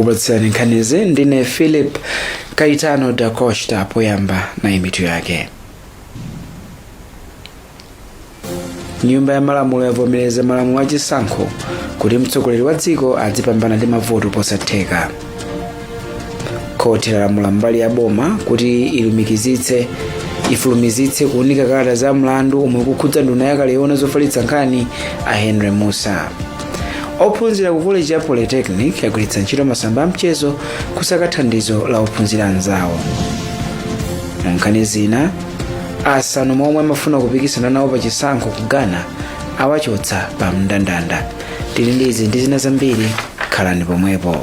Okupatsani nkhanizi ndine Philip Kaitano da Costa poyamba na imitu yake. Nyumba ya malamulo yavomereza malamulo achisankho kuti mtsogoleri wa dziko adzipambana ndi mavoto posatheka. Khoti lalamula mbali ya boma kuti ifulumizitse kuunika kalata za mlandu omwe kukhudza nduna yakale yoona zofalitsa nkhani a Henry Musa. Ophunzira ku college ya Polytechnic yagwiritsa ntchito masamba a mchezo kusaka thandizo la ophunzira anzawo. Nkhani zina, asanu momwe amafuna kupikisana nawo pa chisankho ku Ghana awachotsa pa mndandanda. Tili ndi izi ndi zina zambiri, khalani pomwepo.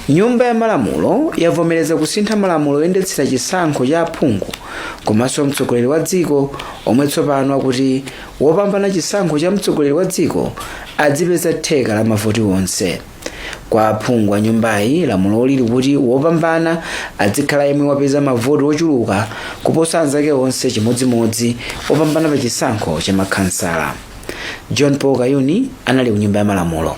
Nyumba ya malamulo yavomereza kusintha malamulo oyendetsera chisankho cha aphungu komanso mtsogoleri wa dziko omwe tsopano akuti wopambana chisankho cha mtsogoleri wa dziko adzipeza theka la mavoti onse. Kwa aphungu a nyumbayi lamulo lili kuti wopambana adzikhala yemwe wapeza mavoti ochuluka kuposa anzake onse chimodzimodzi wopambana pa chisankho cha makhansala. John Paul Kayuni anali ku nyumba ya malamulo.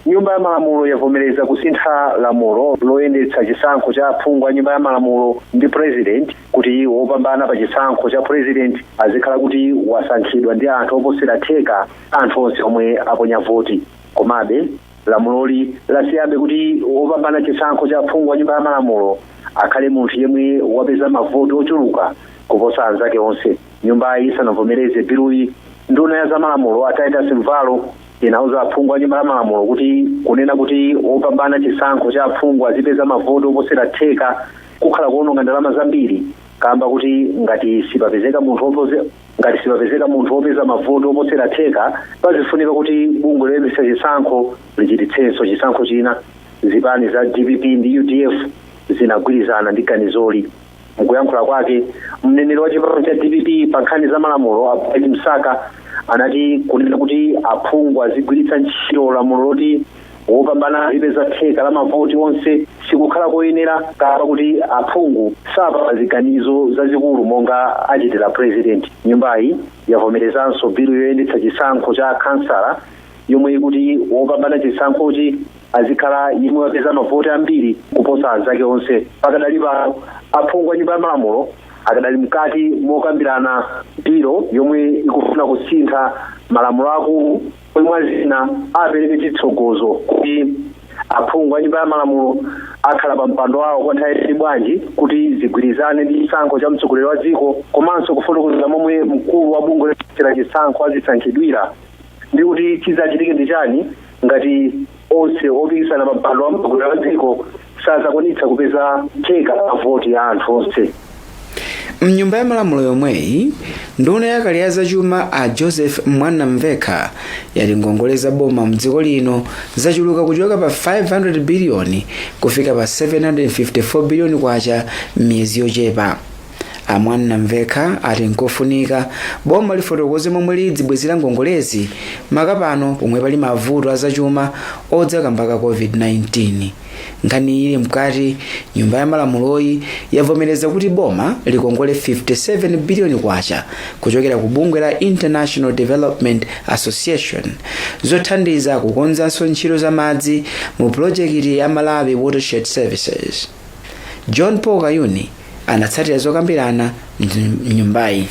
Nyumba ya malamulo yavomereza kusintha lamulo loyendetsa chisankho cha aphungu a nyumba ya malamulo ndi president kuti wopambana pa chisankho cha president azikhala kuti wasankhidwa ndi anthu oposera theka anthu onse omwe aponya voti. Komabe lamuloli lasiyabe kuti wopambana chisankho cha aphungu a nyumba ya malamulo akhale munthu yemwe wapeza mavoti ochuluka kuposa anzake onse. Nyumbayi isanavomereze biluyi, nduna ya zamalamulo ataita simvalo inauza aphungu a nyumba ya malamulo kuti kunena kuti wopambana chisankho cha aphungu azipeza mavoti oposera theka kukhala kuononga ndalama zambiri, kamba kuti ngati sipapezeka munthu wopeza mavoti oposera theka pazifunika kuti bungwe loyendetsa chisankho lichititsenso chisankho china. Zipani za DPP ndi UDF zinagwirizana ndi ganizoli. Mkuyankhula kwake, mneneri wa chipani cha DPP pa nkhani za malamulo Abedi Msaka anati kunena kuti aphungu azigwiritsa ntchito lamulo loti wopambana azipeza theka la mavoti onse sikukhala koyenera, kamba kuti aphungu sapa ziganizo zazikulu monga achitira president. Nyumbayi yavomerezanso bilu yoyendetsa chisankho cha kansala yomwe ikuti wopambana chisankhochi azikhala yemwe wapeza mavoti ambiri kuposa anzake onse. Pakadali pano aphungu a nyumba ya malamulo akadali mkati mokambirana biro yomwe ikufuna kusintha malamulo akulu omwe zina apereke chitsogozo kuti aphungu a nyumba ya malamulo akhala pa mpando wawo kwa nthawi bwanji kuti zigwirizane ndi chisankho cha mtsogoleri wa dziko, komanso kufotokozera momwe mkulu wa bungwe loyendetsera chisankho azisankhidwira ndi kuti chizachitike ndi chani ngati onse opikisana pa mpando wa mtsogoleri wa dziko sazakwanitsa kupeza theka la mavoti ya anthu onse. Mnyumba ya malamulo yomweyi, nduna yakale ya zachuma a Joseph Mwanamveka yati ngongole za boma mdziko lino zachuluka kuchoka pa 500 biliyoni kufika pa 754 biliyoni kwacha m'miyezi yochepa. Mwanamveka ati nkofunika boma lifotokoze momwe lidzibwezera ngongolezi makapano pomwe pali mavuto azachuma odzaka mpaka COVID-19. Nkhani ili mkati, nyumba ya malamuloyi yavomereza kuti boma likongole 57 biliyoni kwacha kuchokera ku bungwe la International Development Association zothandiza kukonzanso ntchito za madzi mu projekiti ya Malawi Watershed Services. John Paul Kayuni anatsatira zokambirana mnyumbayi.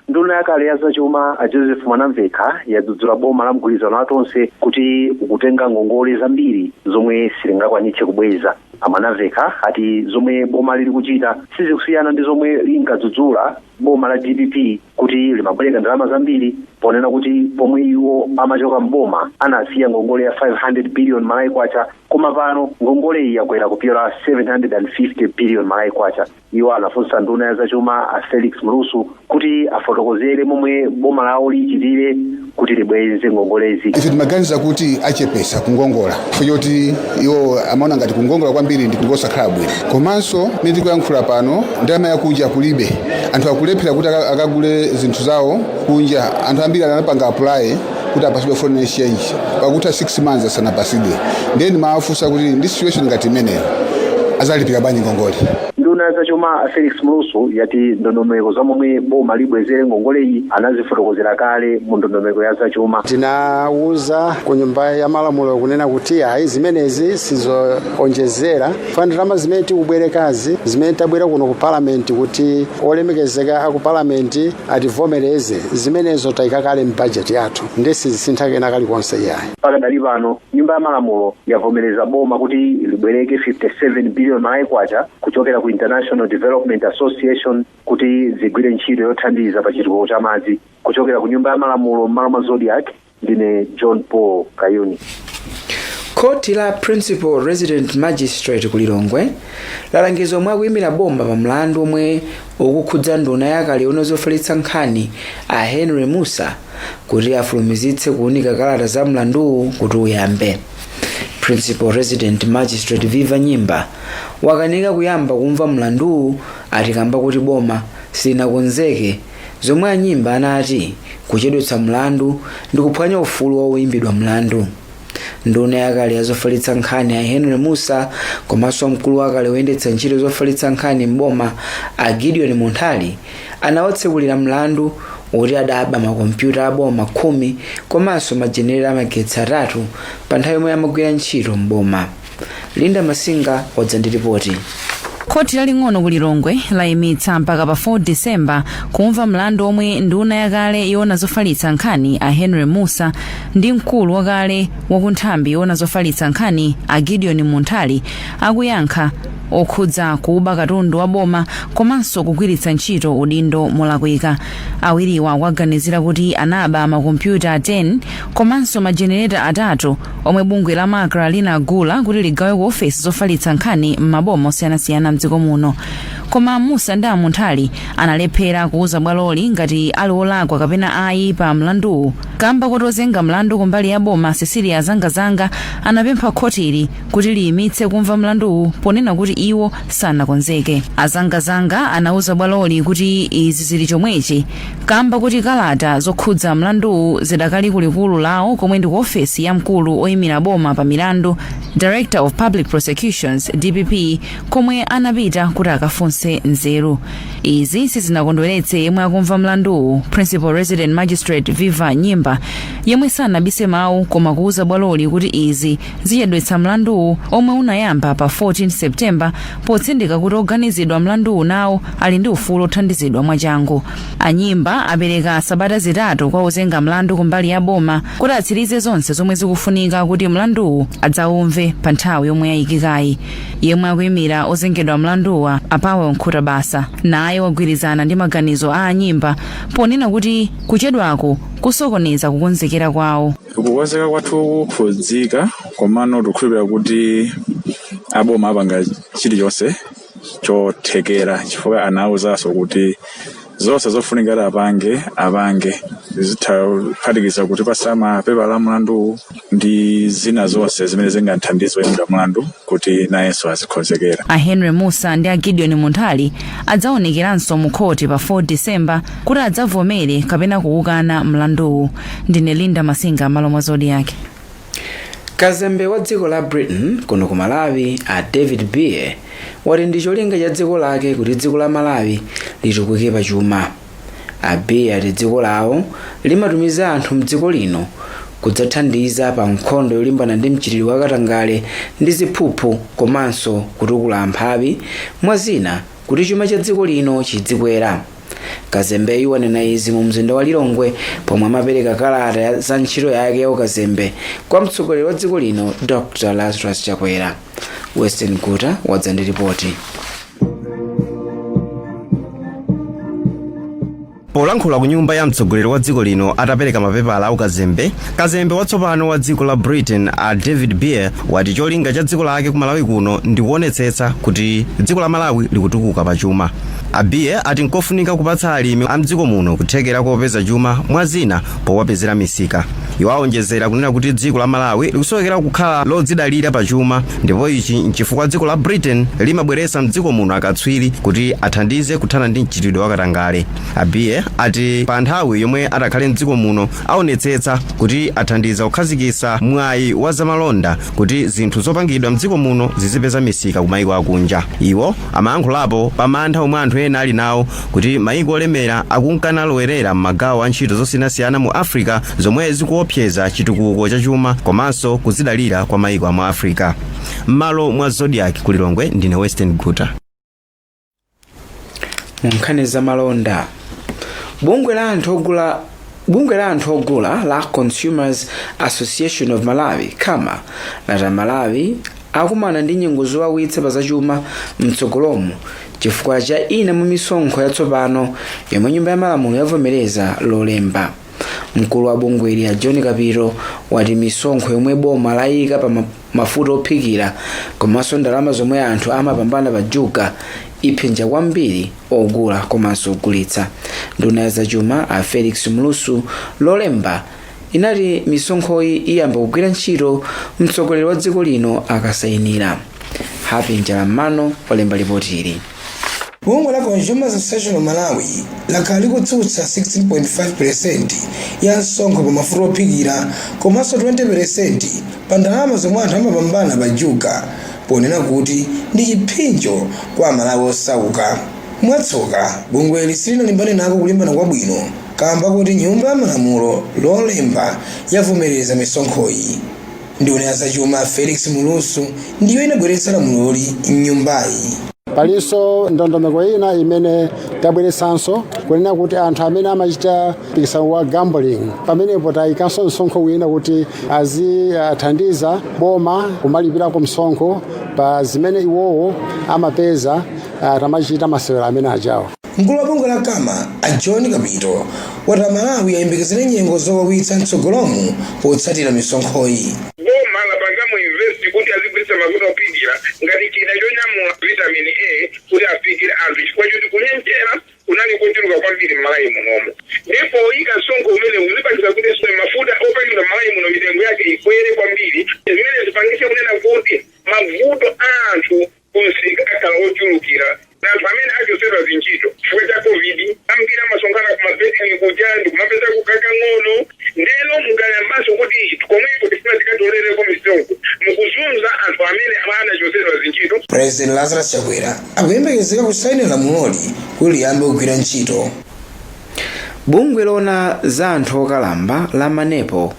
Nduna yakale ya zachuma a Joseph Mwanamveka yadzudzula boma la mgwirizano atonse kuti ukutenga ngongole zambiri zomwe silingakwanitse kubweza. Mwanamveka ati zomwe boma lili kuchita sizikusiyana ndi zomwe linkadzudzula boma la DPP kuti limabwereka ndalama zambiri, ponena kuti pomwe iwo amachoka mboma anasiya ngongole ya 500 billion malayi kwacha, koma pano ngongole iyi yakwera kupyola 750 billion malayi kwacha. Iwo anafunsa nduna ya zachuma a Felix Mlusu kuti afotokozere momwe boma lawo lichitire kuti libweze ngongolezi. Ife timaganiza kuti achepesa kungongola kuti iwo amaona ngati kungongola kwambiri ndi kungosakhala bwino. Komanso mene tikuyankhula pano ndalama yakunja kulibe, anthu akulephera kuti akagule zinthu zawo kunja. Anthu ambiri anapanga apply kuti apasidwe foreign exchange pakuti 6 months asanapasidwe. Then maafusa kuti ndi situation ngati imeneyo azalipira bwanji ngongole. Nduna zachuma Felix Mulusu yati ndondomeko zamomwe boma libwezere ngongole iyi anazifotokozera kale mu ndondomeko ya zachuma. Tinauza ku nyumba ya malamulo kunena kuti ayi zimenezi sizoonjezera ndalama zimene tikubwerekazi zimene tabwera kuno ku parliament kuti olemekezeka aku parliament ativomereze zimenezo tayika kale m'budget yathu ndesi zisinthakena kali konse yayi. Pakadali pano nyumba ya malamulo yavomereza boma kuti libwereke 57 billion kwacha kuchokera ku International Development Association kuti zigwire ntchito yothandiza pa chitukuko cha madzi kuchokera ku nyumba ya malamulo m'malo mwa Zodiak. Ndine John Paul Kayuni. Koti la Principal Resident Magistrate ku Lilongwe lalangiza omwe akuyimira boma pa mlandu omwe ukukhudza nduna yakale unozofalitsa nkhani a Henry Musa kuti afulumizitse kuunika kalata za mlanduwu kuti uyambe. Principal Resident Magistrate Viva Nyimba wakanika kuyamba kumva mlanduwu atikamba kuti boma silinakonzeke zomwe Anyimba anati kuchedwetsa mlandu ndi kuphwanya ufulu wa uyimbidwa mlandu. Nduna yakale yazofalitsa nkhani a Henry Musa komanso mkulu wakale woyendetsa ntchito zofalitsa nkhani mboma a Gideon Munthali anawatsekulira mlandu oti adaba makompyuta aboma 10 komanso majenera amagetsi 3 pa nthawi yomwe amagwira ntchito mboma. Linda Masinga wadzandiripoti. Koti laling'ono ku Lilongwe layimitsa mpaka pa 4 December kumva mlandu omwe nduna yakale yona zofalitsa nkhani a Henry Musa ndi mkulu wakale wakunthambi yona zofalitsa nkhani a Gideon Munthali akuyankha okhudza kuba katundu wa boma komanso kugwiritsa ntchito udindo molakwika. Awiriwa akuganizira kuti anaba makompyuta 10 komanso majenereta 3 omwe bungwe la makra linagula kuti ligawe ku ofesi zofalitsa nkhani m'maboma osiyanasiyana mdziko muno. Koma Musa ndi Munthali analephera kuuza bwaloli ngati ali olakwa kapena ayi pa mlanduwu. Kamba kuti ozenga mlandu kumbali ya boma Cecilia Zangazanga anapempha khotili kuti liyimitse kumva mlanduwu ponena kuti iwo sanakonzeke. Azangazanga anauza bwaloli kuti izi zili chomwechi kamba kuti kalata zokhudza mlanduwu zidakali kulikulu lawo komwe ndi ku ofesi ya mkulu oyimira boma pa milandu Director of Public Prosecutions DPP komwe anapita kuti akafunse nzeru. Izi sizinakondweretse yemwe akumva mlanduwu Principal Resident Magistrate Viva Nyimba yemwe sanabise mawu koma kuuza bwaloli kuti izi ziyedwetsa mlanduwu omwe unayamba pa 14 September potsindika kuti oganizidwa mlanduwu nawo ali ndi ufulu othandizidwa mwachangu. Anyimba apereka sabata zitatu kwa ozenga mlandu kumbali ya boma kuti atsirize zonse zomwe zikufunika kuti mlanduwu adzaumve pa nthawi yomwe yayikikayi. Yemwe akuyimira ozengedwa mlanduwa apawe nkhuta basa naye wagwirizana ndi maganizo a Anyimba ponena kuti kuchedwako kusokoneza kukonzekera kwawo. Kukonzeka kwathu kukhudzika komano tikukhulupirira kuti aboma apanga chilichonse chothekera chifukwa anawuzanso kuti zonse zofunika apange zithaphatikiza kuti pasama pepa la mlandu ndi zina zonse zimene zingathandizwe oyimira mlandu kuti nayenso azikonzekera. A Henry Musa ndi a Gideon Munthali adzaonekeranso mu khoti pa 4 December kuti adzavomere kapena kuukana mlanduwu. Ndine Linda Masinga malo mwa Zodiak. Kazembe wa dziko la Britain kuno ku Malawi a David Beer wati ndi cholinga cha dziko lake kuti dziko la Malawi litukuke pa chuma. A Beer ati dziko lawo limatumiza anthu mdziko lino kudzathandiza pa nkhondo yolimbana ndi mchitidwe wa katangale ndi ziphuphu komanso kutukula amphawi mwazina kuti chuma cha dziko lino chidzikwera. Kazembeyu wanena izi mu mzinda wa Lilongwe pomwe amapereka kalata za ntchito yake ya ukazembe kwa mtsogoleri wa dziko lino Dr. Lazarus Chakwera. Western Kuta wadzandiripoti. Polankhula ku nyumba ya mtsogoleri wa dziko lino atapereka mapepala aukazembe, kazembe watsopano wa dziko la Britain a David Beer wati cholinga cha dziko lake ku Malawi kuno ndi kuonetsetsa kuti dziko la Malawi likutukuka pa chuma. A Beer ati nkofunika kupatsa alimi a mdziko muno kuthekera kopeza chuma mwazina powapezera misika. iwo aonjezera kunena kuti dziko la Malawi likusowekera kukhala lodzidalira pachuma, ndipo ichi nchifukwa dziko la Britain limabweretsa mdziko muno akatswiri kuti athandize kuthana ndi mchitidwe wakatangale. Abiye ati pa nthawi yomwe adakhale mdziko muno aonetsetsa kuti athandiza kukhazikitsa mwayi wa zamalonda kuti zinthu zopangidwa mdziko muno zizipeza misika ku mayiko akunja. Iwo amayankhulapo pa mantha omwe anthu ena ali nawo kuti mayiko olemera akunkalowerera m'magawo a ntchito zosiyanasiyana mu Africa zomwe zikuopseza chitukuko cha chuma komanso kuzidalira kwa mayiko mu Africa. M'malo mwa Zodiak ku Lilongwe ndine Western Guta. Nkhani za malonda. Bungwe la anthu ogula la Consumers Association of Malawi kama lati Malawi akumana ndi nyengo zowawitsa pa zachuma mtsogolomo chifukwa cha ina mu misonkho yatsopano yomwe nyumba ya malamulo yavomereza lolemba. Mkulu wa bungwe ya John Kapito wati misonkho yomwe boma layika pa mafuta ophikira komanso ndalama zomwe anthu amapambana pa juga iphenja kwambiri ogula komanso ogulitsa. Nduna ya zachuma a Felix Mlusu lolemba inati misonkhoyi iyamba kugwira ntchito mtsogoleri wa dziko lino akasayinira. Happy Njalamano olemba ripotili. Bungwe la Consumers Association of Malawi lakhala likutsutsa 16.5% ya msonkho pa mafuta ophikira komanso 20% pa ndalama zomwe anthu amapambana pa juga, ponena kuti ndi chiphinjo kwa Malawi osauka. Mwatsoka bungwe silinalimbane nako kulimbana kwabwino kamba kuti nyumba ya malamulo lolemba yavomereza misonkhoyi. Nduna ya zachuma Felix Mlusu ndiyo inabweretsa lamuloli m'nyumbayi. Palinso ndondomeko ina imene tabweretsanso kunena kuti anthu amene amachita mpikisano wa gambling pamenepo tayikanso msonkho wina kuti azithandiza boma kumalipirako msonkho pa zimene iwowo amapeza tamachita masewera amene ajawo. Mkulu wa bungwe la kama a John Kapito wati Malawi yayembekezere nyengo zowawitsa mtsogolomo potsatira misonkhoyi. Boma lapangamo invest kuti azigulitsa mafuta ophikira ngati chida chonyamula vitamin A kuti aphikire anthu chifukwa choti kunyenjera kunali kochuluka kwambiri m'Malawi munomo. Ndipo ika msonkho umene uzipangisa kuti mafuta opangidwa m'Malawi muno mitengo yake ikwere kwambiri, zimene zipangise kunena kuti mavuto a anthu kunsika akhala ochulukira. Anthu amene achosedwa zintchito chifukwa cha COVID ambiri amasonkhana kumabetting kuja ndi kumapeza kukaka ng'ono. Ndeno mungayambanso kuti komweko tifuna tikatolereko misonkho mukuzunza anthu amene anachosedwa zintchito. President Lazarus Chakwera akuyembekezeka kusayinira lamuloli kuti liyambe kugwira ntchito. Bungwe lona za anthu okalamba la Manepo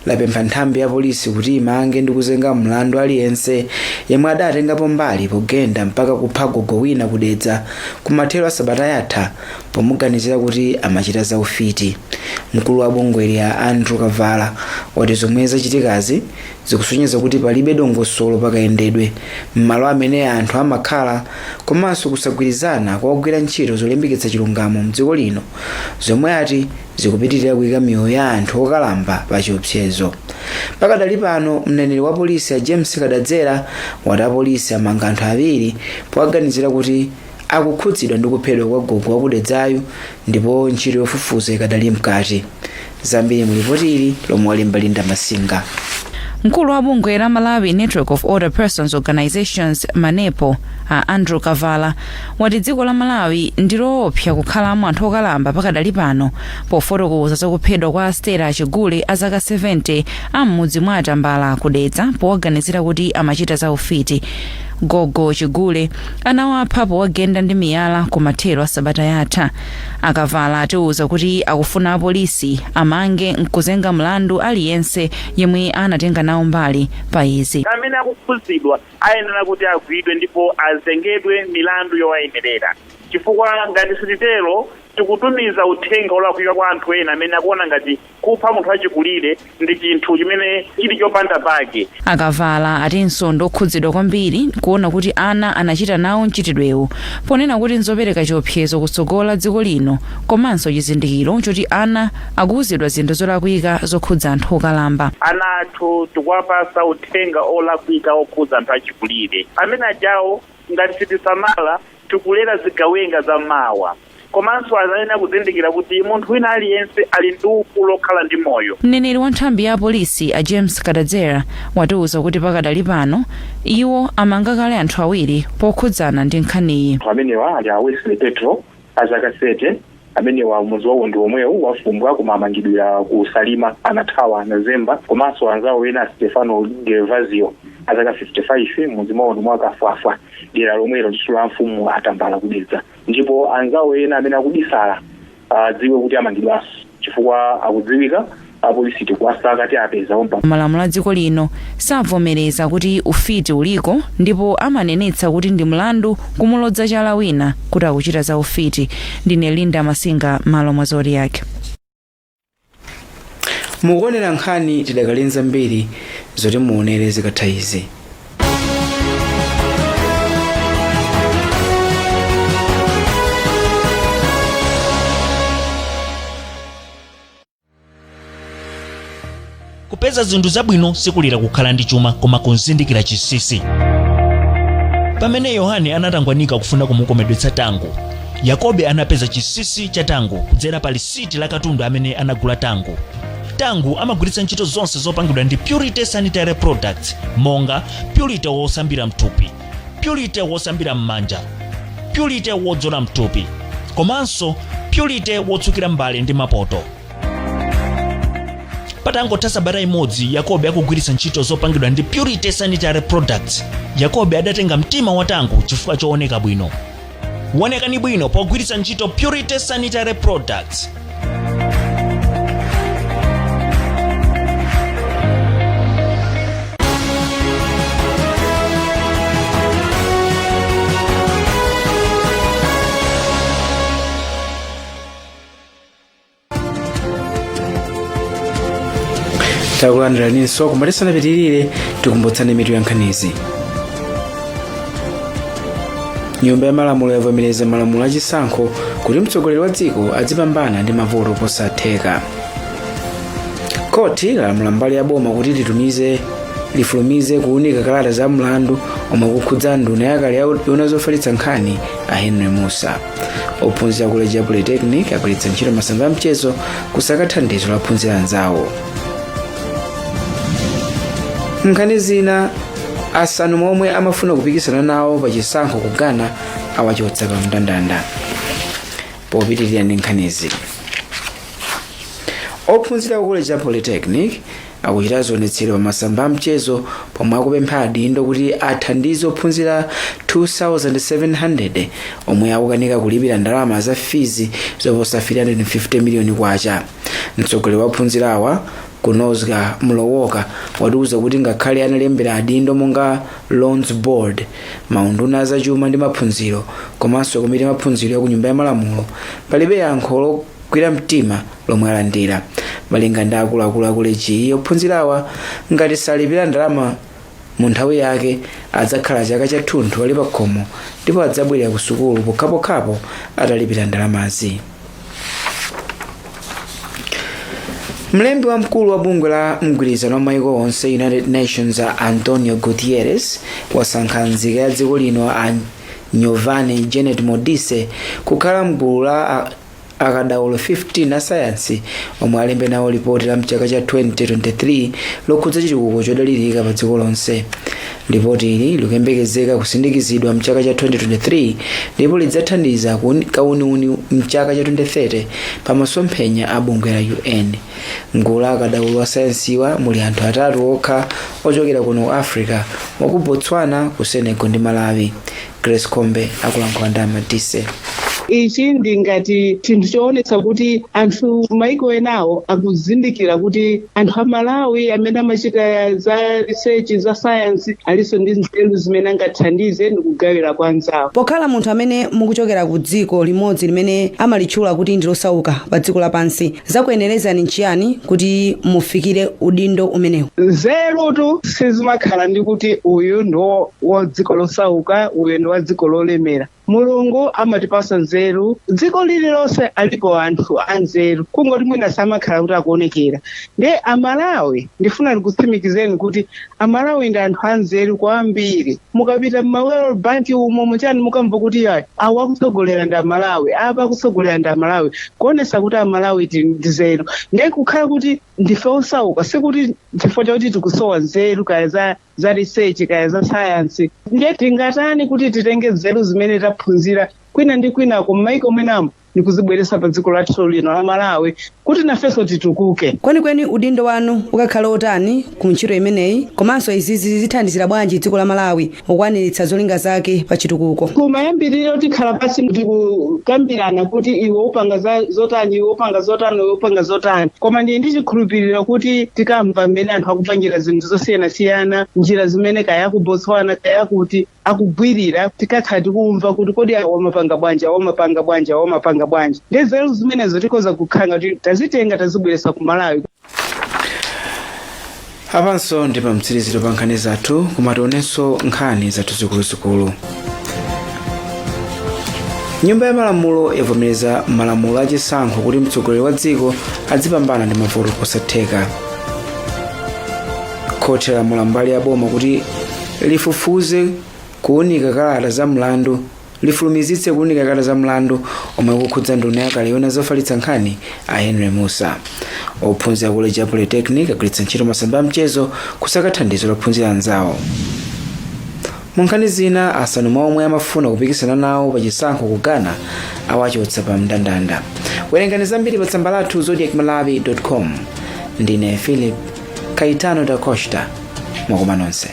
lapempha nthambi ya polisi kuti imange ndi kuzenga mlandu aliyense yemwe adatengapo mbali pogenda mpaka kupha gogo wina kudedza kumathero a sabata yatha pomuganizira kuti amachita za ufiti. Mkulu wa bungwe ya Andrew Kavala wati zomwe zachitikazi zikusonyeza kuti palibe dongosolo pakayendedwe m'malo amene anthu amakhala komanso kusagwirizana kwa ogwira ntchito zolimbikitsa chilungamo mdziko lino zomwe ati zikupitirira kuyika miyoyo ya anthu okalamba pa chiopsezo. Pakadali pano mneneri wa polisi ya James Kadadzera wati apolisi amanga anthu awiri powaganizira kuti akukhudzidwa ndi kuphedwa kwa gogo wakudedzayo ndipo ntchito yofufuza ikadali mkati. Zambiri mulipotili lomwe walemba Linda Masinga. Mkulu wa bungwe la Malawi Network of Older Persons Organizations Manepo a Andrew Kavala wati dziko la Malawi ndiloopsa kukhalamo anthu okalamba pakadali pano pofotokoza zakuphedwa kwa Astera Achigule a zaka 70 am'mudzi mwa Atambala kudedza powaganizira kuti amachita za ufiti. Gogo Chigule anawapha powagenda ndi miyala kumathero a sabata yatha. Akavala atiuza kuti akufuna apolisi amange nkuzenga mlandu aliyense yemwe anatenga nawo mbali pa izi. Amene akukhudzidwa ayenera kuti agwidwe ndipo azengedwe milandu yowayenerera. Chifukwa ngati sititero tikutumiza uthenga olakwika kwa anthu ena amene akuona ngati kupha munthu achikulire ndi chinthu chimene chili chopanda pake. Akavala atinso ndokhudzidwa kwambiri kuona kuti ana anachita nawo mchitidwewu ponena kuti nzopereka chiopsezo kutsogola dziko lino komanso chizindikiro choti ana akuwuzidwa zinthu zolakwika zokhudza anthu okalamba. Ana athu tikuwapasa uthenga olakwika okhudza anthu achikulire amene ajawo ngati sitisamala tikulera zigawenga za mawa. komanso azayenera kuzindikira kuti munthu wina aliyense ali ndi ufulu lokhala ndi moyo. Mneneri wa nthambi ya polisi a James Kadadzera watiuza kuti pakadali pano iwo amanga kale anthu awiri pokhudzana ndi nkhaniyi. Amenewa ali a Wesley Petro azaka 30 amenewa mudzi wawo ndi omwewu wafumbwa koma amangidwira ku Salima anathawa Novemba, komanso anzawo wena Stefano Gervasio azaka 55 mudzi mwawo mwakafafa dera lomwelo ndithu la mfumu atambala kudedza, ndipo anzawo wena amene akubisala dziwe kuti amangidwaso chifukwa akudziwika apolisi tikuwasaka ti apeza omba. Malamulo a dziko lino savomereza kuti ufiti uliko, ndipo amanenetsa kuti ndi mlandu kumulodza chala wina kuti akuchita za ufiti. Ndine Linda Masinga, malo mwa Zodiak. Mukuonera nkhani tidakalenza mbiri zoti muonere zikatha izi. Kupeza zinthu zabwino sikulira kukhala ndi chuma koma kuzindikira chisisi. Pamene Yohane anatangwanika kufuna kumukomedwetsa tango, Yakobe anapeza chisisi cha tango kudzera pa lisiti la katundu amene anagula tango. Tango amagwiritsa ntchito zonse zopangidwa ndi Purity Sanitary Products, monga Purity wosambira mthupi, Purity wosambira m'manja, Purity wodzola mthupi, komanso Purity wotsukira mbale ndi mapoto. Patangotha sabata imodzi Yakobe akugwiritsa ntchito zopangidwa ndi Purity Sanitary Products, Yakobe adatenga mtima wa tango chifukwa chooneka bwino. Wonekani bwino pogwiritsa ntchito Purity Sanitary Products. Takulandira ninso kumalisa napitirire tikumbutsani mitu ya nkhanizi. Nyumba ya malamulo yavomereza malamulo achisankho kuti mtsogoleri wa dziko adzipambana ndi mavuto posatheka. Koti lalamula mbali ya boma kuti lifulumize kuunika kalata za mlandu omwe kukhudza nduna yakale yona zofalitsa nkhani a Henry Musa. Ophunzira kuleji ya Polytechnic agwiritsa ntchito masamba amchezo kusaka thandizo la ophunzira anzawo. Nkhani zina asanu momwe amafuna kupikisana nawo pachisankho ku Ghana awachotsa pa mndandanda. Popitirira ndi nkhanizi, ophunzira kuleji ya Polytechnic akuchita zionetsero pa masamba amchezo pomwe akupempha adindo kuti athandize ophunzira 2700 omwe akukanika kulipira ndalama za fees zoposa 350 miliyoni kwacha. Mtsogoleri wa ophunzira awa Kunozga Mlowoka watiuza kuti ngakhale analembera adindo monga Loans Board, maunduna za chuma ndi maphunziro komanso komiti maphunziro ya ku nyumba ya malamulo, palibe yankho lokwira mtima lomwe alandira. Malinga ndi akuluakulu a kuleji ophunzirawa ngati salipira ndalama mu nthawi yake adzakhala chaka chathunthu ali pa khomo ndipo adzabwerera ku sukulu pokhapokhapo atalipira ndalamazi. Mlembi wa mkulu wa bungwe la mgwirizano wa maiko onse United Nations Antonio Guterres wasankha nzika ya dziko lino a Nyovane Janet Modise kukhala mgulu la akadaulo 15 a sayansi omwe alembe nawo lipoti la mchaka cha 2023 lokhudza chitukuko chodalirika pa dziko lonse. Lipoti ili likuyembekezeka kusindikizidwa mchaka cha 2023 ndipo lidzathandiza kauniuni mchaka cha 2030 pa masomphenya a bungwe la UN. Mgulu la akadaulo wa sayansiwa muli anthu atatu okha ochokera kuno ku Africa, wa ku Botswana, ku Senegal ndi Malawi. Grace Kombe akulankhula ndi Amadise. Ichi ndi ngati chinthu choonetsa kuti anthu maiko enawo akuzindikira kuti anthu a Malawi amene amachita za research za science aliso ndi nzeru zimene angathandize ndi kugawira kwa anzawo. Pokhala munthu amene mukuchokera ku dziko limodzi limene amalitchula kuti ndi losauka pa dziko lapansi, zakuyenerezani nchiyani kuti mufikire udindo umenewu? Nzerutu sizimakhala ndi kuti uyu ndo wa dziko losauka, uyu ndo wa dziko lolemera. mulungu amatipasa nzeru, dziko lililonse alipo anthu anzeru, kungoti mwina samakhala kuti akuonekera. Nde Amalawi ndifuna ndikutsimikizeni kuti Amalawi ndi anthu anzeru kwambiri. Mukapita m'World Bank umo muchani mukamva kuti awa akutsogolera ndi Amalawi, apa akutsogolera ndi Amalawi, kuonesa kuti Amalawi ndi nzeru. Nde kukhala kuti ndife osauka sikuti chifukwa chakuti tikusowa nzeru kaya za research kaya za science. Nde tingatani kuti titenge nzeru zimene taphunzira kwina ndi kwinako m'maiko mwenamo nikuzibweresa pa dziko lathu lino la Malawi kuti nafenso titukuke. Kwenikweni udindo wanu ukakhala otani ku ntchito imeneyi, komanso izizi zithandizira bwanji dziko la Malawi kukwaniritsa zolinga zake pa chitukuko? Kumayambiriro tikhala pasi tikukambirana kuti iwe upanga zotani, iwe upanga zotani, iwe upanga zotani. Koma ndiye ndichikhulupirira kuti tikamva mmene anthu akupangira zinthu zosiyanasiyana, njira zimene kaya ku Botswana kaya kuti akugwirira, tikakhala tikumva kuti kodi awamapanga bwanji, awamapanga bwanji, awamapanga bwanji. Ndezeru zimenezo tikoza kukhanga kuti tazitenga tazibweresa ku Malawi. Apanso ndi pa mtsiriziro pa nkhani zathu, kumationenso nkhani zathu zikuluzikulu. Nyumba ya malamulo yavomereza malamulo achisankho kuti mtsogoleri wa dziko adzipambana ndi mavuto posatheka. Khoti lalamula mbali ya boma kuti lifufuze kuunika kalata za mlandu, lifulumizitse kuunika kalata za mlandu omwe kukhudza nduna yakale yona zofalitsa nkhani a Henry Musa. Ophunzira ku College ya Polytechnic agwiritsa ntchito masamba a mchezo kusaka thandizo lophunzira anzawo. Munkhani zina, asanu mwa omwe amafuna kupikisana nawo pa chisankho ku Ghana awachotsa pa mndandanda. Werengani zambiri pa tsamba lathu zodiacmalawi.com. Ndine Philip Kaitano da Costa. Mwakoma nonse.